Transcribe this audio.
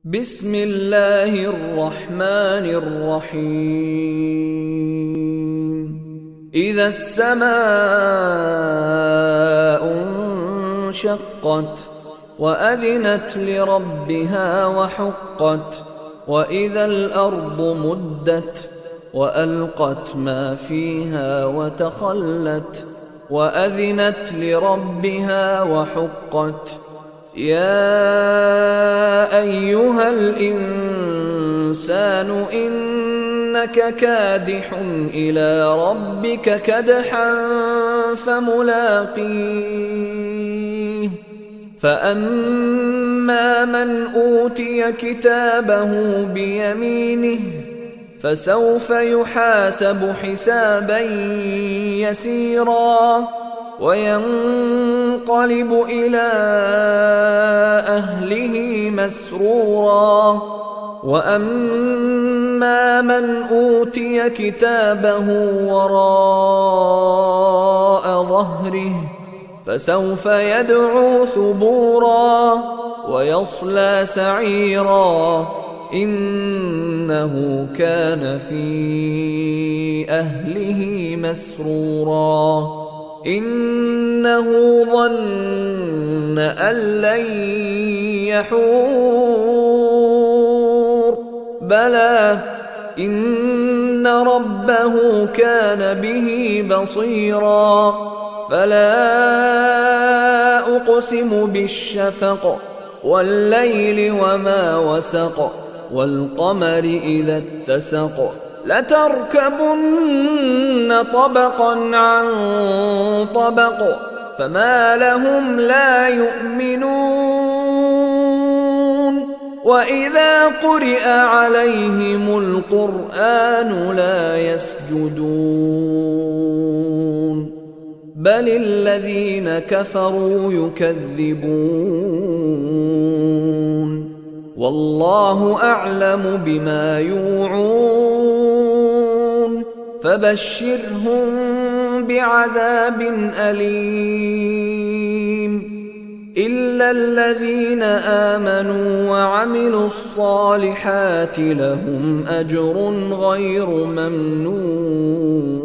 بسم الله الرحمن الرحيم إذا السماء انشقت وأذنت لربها وحقت وإذا الأرض مدت وألقت ما فيها وتخلت وأذنت لربها وحقت يا أيها الإنسان إنك كادح إلى ربك كدحا فملاقيه فأما من أوتي كتابه بيمينه فسوف يحاسب حسابا يسيرا وينقلب إلى أهله مسرورا وأما من أوتي كتابه وراء ظهره فسوف يدعو ثبورا ويصلى سعيرا إنه كان في أهله مسرورا إنه ظن أن لن يحور بلى إن ربه كان به بصيرا فلا أقسم بالشفق والليل وما وسق والقمر إذا اتسق لتركبن طبقا عن طبق فما لهم لا يؤمنون وإذا قرئ عليهم القرآن لا يسجدون بل الذين كفروا يكذبون والله أعلم بما يوعون فبشرهم بعذاب أليم إلا الذين آمنوا وعملوا الصالحات لهم أجر غير ممنون.